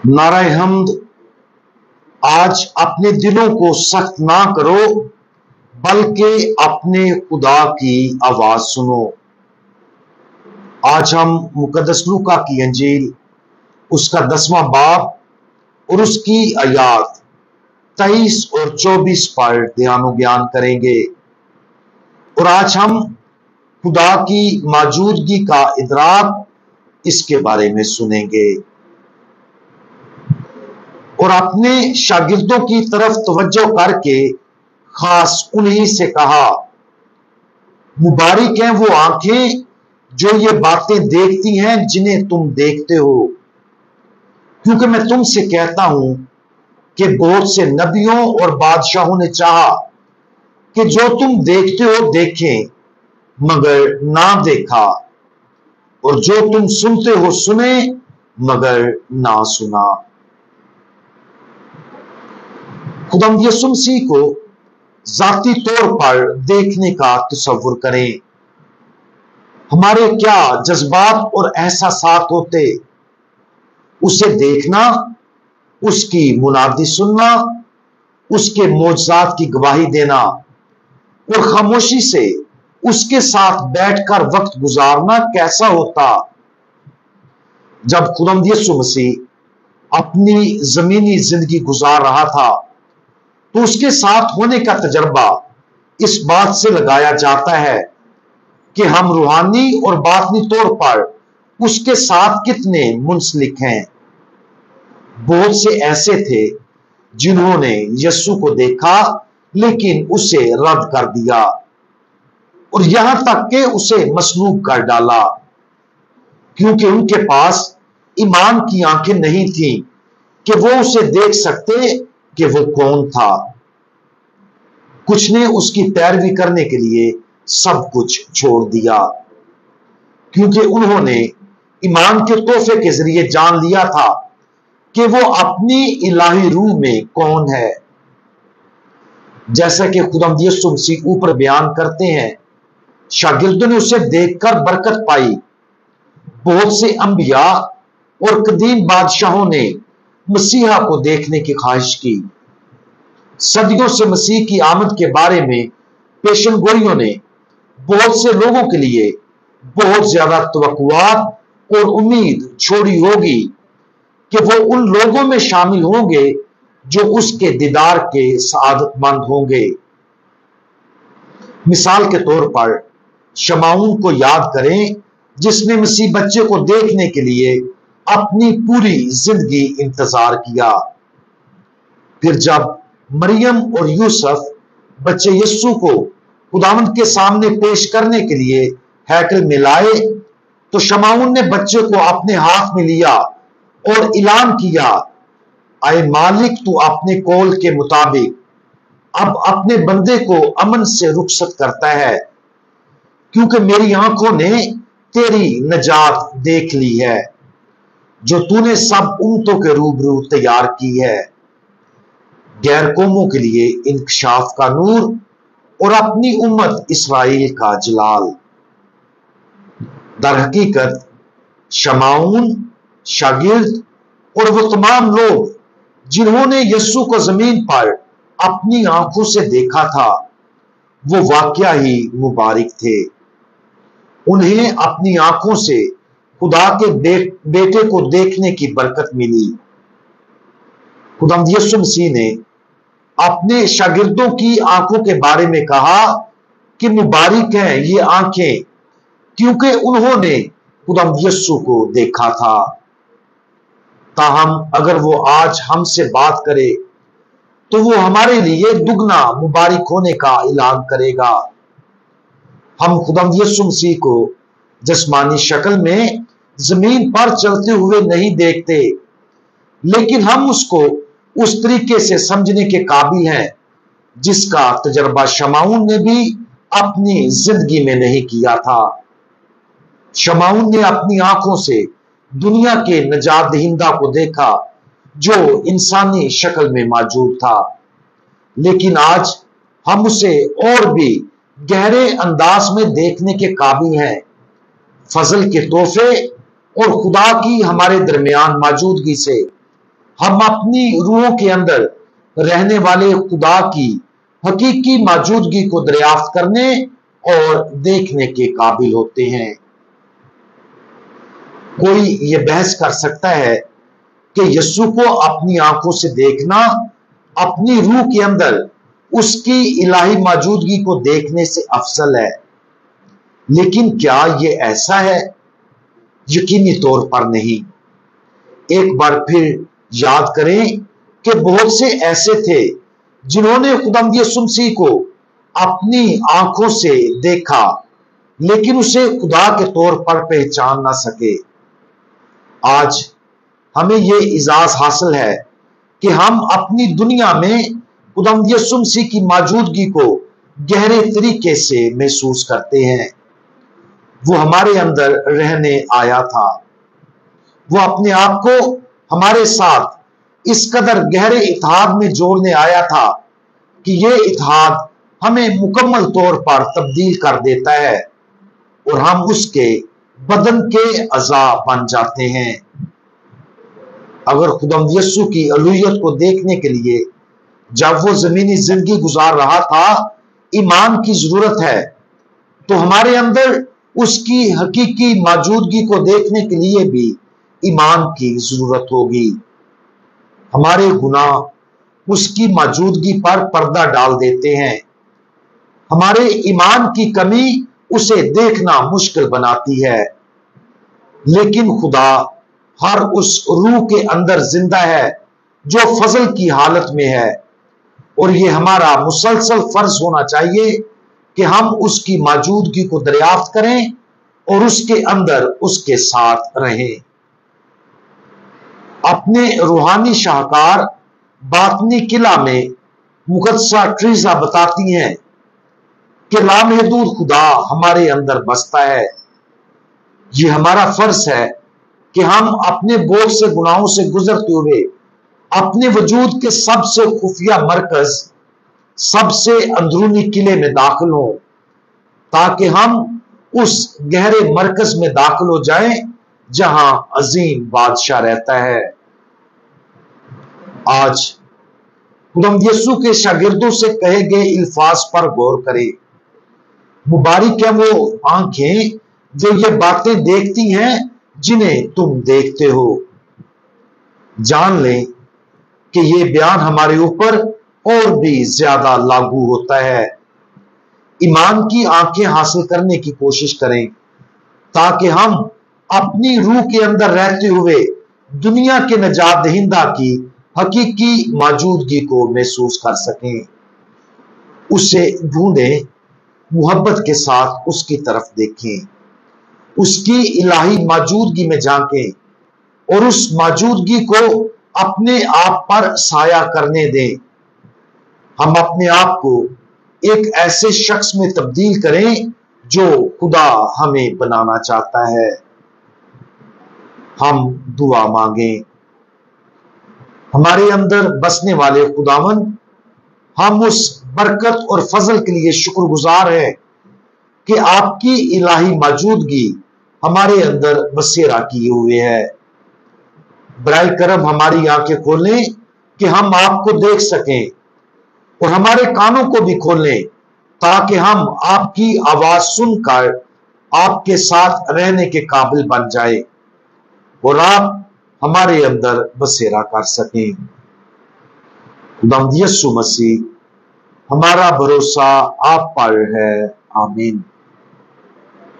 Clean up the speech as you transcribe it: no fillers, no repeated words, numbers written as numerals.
नाराए हमद। आज अपने दिलों को सख्त ना करो बल्कि अपने खुदा की आवाज सुनो। आज हम मुकद्दस लूका की अंजील उसका 10वां बाब और उसकी आयात 23 और 24 पर ध्यान बयान करेंगे। और आज हम खुदा की मौजूदगी का इदराक इसके बारे में सुनेंगे और अपने शागिर्दों की तरफ तवज्जो करके खास उन्हीं से कहा, मुबारक हैं वो आंखें जो ये बातें देखती हैं जिन्हें तुम देखते हो, क्योंकि मैं तुमसे कहता हूं कि बहुत से नबियों और बादशाहों ने चाहा कि जो तुम देखते हो देखें मगर ना देखा, और जो तुम सुनते हो सुने मगर ना सुना। खुदावंद यीशु मसीह को जाती तौर पर देखने का तसव्वुर करें। हमारे क्या जज्बात और एहसासात होते, उसे देखना, उसकी मुनादी सुनना, उसके मौजज़ात की गवाही देना और खामोशी से उसके साथ बैठकर वक्त गुजारना कैसा होता। जब खुदावंद यीशु मसीह अपनी जमीनी जिंदगी गुजार रहा था तो उसके साथ होने का तजर्बा इस बात से लगाया जाता है कि हम रूहानी और बातनी तौर पर उसके साथ कितने मुंसलिक हैं। बहुत से ऐसे थे जिन्होंने यीशु को देखा लेकिन उसे रद्द कर दिया और यहां तक कि उसे मसलूब कर डाला, क्योंकि उनके पास ईमान की आंखें नहीं थीं कि वो उसे देख सकते कि वो कौन था। कुछ ने उसकी पैरवी करने के लिए सब कुछ छोड़ दिया, क्योंकि उन्होंने ईमान के तोहफे के जरिए जान लिया था कि वो अपनी इलाही रूह में कौन है। जैसा कि खुदावंद यीशु मसीह ऊपर बयान करते हैं, शागिर्दों ने उसे देखकर बरकत पाई। बहुत से अंबिया और कदीम बादशाहों ने मसीहा को देखने की ख्वाहिश की। सदियों से मसीह की आमद के बारे में पेशन गोइयों ने बहुत से लोगों के लिए बहुत ज्यादा तवक्कुआत और उम्मीद छोड़ी होगी कि वो उन लोगों में शामिल होंगे जो उसके दीदार के सआदतमंद होंगे। मिसाल के तौर पर शमाऊन को याद करें, जिसने मसीह बच्चे को देखने के लिए अपनी पूरी जिंदगी इंतजार किया। फिर जब मरियम और यूसुफ बच्चे यीशु को खुदावंद के सामने पेश करने के लिए हैकल में लाए तो शमाऊन ने बच्चे को अपने हाथ में लिया और ऐलान किया, आए मालिक, तू अपने कौल के मुताबिक अब अपने बंदे को अमन से रुखसत करता है, क्योंकि मेरी आंखों ने तेरी नजात देख ली है जो तूने सब उम्मतों के रूबरू तैयार की है, गैर कौमों के लिए इंकशाफ का नूर और अपनी उम्मत इस्राएल का जलाल। दर हकीकत शमाऊन, शागिर्द और वो तमाम लोग जिन्होंने यीशु को जमीन पर अपनी आंखों से देखा था, वो वाकया ही मुबारक थे। उन्हें अपनी आंखों से खुदा के बेटे को देखने की बरकत मिली। खुदावंद यीशु मसीह ने अपने शागिर्दों की आंखों के बारे में कहा कि मुबारक हैं ये आंखें, क्योंकि उन्होंने खुदावंद यीशु को देखा था। ताहम अगर वो आज हमसे बात करे तो वो हमारे लिए दुगना मुबारक होने का ऐलान करेगा। हम खुदावंद यीशु मसीह को जिस्मानी शक्ल में जमीन पर चलते हुए नहीं देखते, लेकिन हम उसको उस तरीके से समझने के काबिल हैं जिसका तजर्बा शमाऊन ने भी अपनी जिंदगी में नहीं किया था। शमाऊन ने अपनी आंखों से दुनिया के नजात दहिंदा को देखा जो इंसानी शक्ल में मौजूद था, लेकिन आज हम उसे और भी गहरे अंदाज में देखने के काबिल हैं। फजल के तोहफे और खुदा की हमारे दरमियान मौजूदगी से हम अपनी रूहों के अंदर रहने वाले खुदा की हकीकी मौजूदगी को दरियाफ्त करने और देखने के काबिल होते हैं। कोई ये बहस कर सकता है कि यीशु को अपनी आंखों से देखना अपनी रूह के अंदर उसकी इलाही मौजूदगी को देखने से अफजल है, लेकिन क्या ये ऐसा है? यकीनी तौर पर नहीं। एक बार फिर याद करें कि बहुत से ऐसे थे जिन्होंने खुदावंद यीशु मसीह को अपनी आंखों से देखा, लेकिन उसे खुदा के तौर पर पहचान ना सके। आज हमें यह इजाज हासिल है कि हम अपनी दुनिया में खुदावंद यीशु मसीह की मौजूदगी को गहरे तरीके से महसूस करते हैं। वो हमारे अंदर रहने आया था। वो अपने आप को हमारे साथ इस कदर गहरे इत्तेहाद में जोड़ने आया था कि ये इत्तेहाद हमें मुकम्मल तौर पर तब्दील कर देता है और हम उसके बदन के अज़ा बन जाते हैं। अगर खुदावंद यीशु की अलूहियत को देखने के लिए जब वो जमीनी जिंदगी गुजार रहा था ईमान की जरूरत है, तो हमारे अंदर उसकी हकीकी मौजूदगी को देखने के लिए भी ईमान की जरूरत होगी। हमारे गुनाह उसकी मौजूदगी पर पर्दा डाल देते हैं। हमारे ईमान की कमी उसे देखना मुश्किल बनाती है, लेकिन खुदा हर उस रूह के अंदर जिंदा है जो फजल की हालत में है, और ये हमारा मुसलसल फर्ज होना चाहिए कि हम उसकी मौजूदगी को दरियाफ्त करें और उसके अंदर उसके साथ रहें। अपने रूहानी शाहकार बातनी किला में मुकद्दसा ट्रीजा बताती हैं कि लामहदूद खुदा हमारे अंदर बसता है। ये हमारा फर्ज है कि हम अपने बोझ से गुनाहों से गुजरते हुए अपने वजूद के सबसे खुफिया मरकज, सबसे अंदरूनी किले में दाखिल हो, ताकि हम उस गहरे मरकज में दाखिल हो जाएं जहां अजीम बादशाह रहता है। आज खुदावंद यीशु के शागिर्दों से कहे गए अल्फाज पर गौर करें। मुबारक है वो आंखें जो ये बातें देखती हैं जिन्हें तुम देखते हो। जान लें कि ये बयान हमारे ऊपर और भी ज्यादा लागू होता है। ईमान की आंखें हासिल करने की कोशिश करें ताकि हम अपनी रूह के अंदर रहते हुए दुनिया के नजात दहिंदा की हकीकी मौजूदगी को महसूस कर सकें। उसे ढूंढें, मोहब्बत के साथ उसकी तरफ देखें, उसकी इलाही मौजूदगी में झांकें और उस मौजूदगी को अपने आप पर साया करने दें। हम अपने आप को एक ऐसे शख्स में तब्दील करें जो खुदा हमें बनाना चाहता है। हम दुआ मांगें। हमारे अंदर बसने वाले खुदावन, हम उस बरकत और फजल के लिए शुक्रगुजार हैं कि आपकी इलाही मौजूदगी हमारे अंदर बसेरा किए हुए है। बराए करम हमारी आंखें खोलें कि हम आपको देख सकें, और हमारे कानों को भी खोलें ताकि हम आपकी आवाज सुनकर आपके साथ रहने के काबिल बन जाए और आप हमारे अंदर बसेरा कर सकें। खुदावंद यीशु मसीह, हमारा भरोसा आप पर है। आमीन।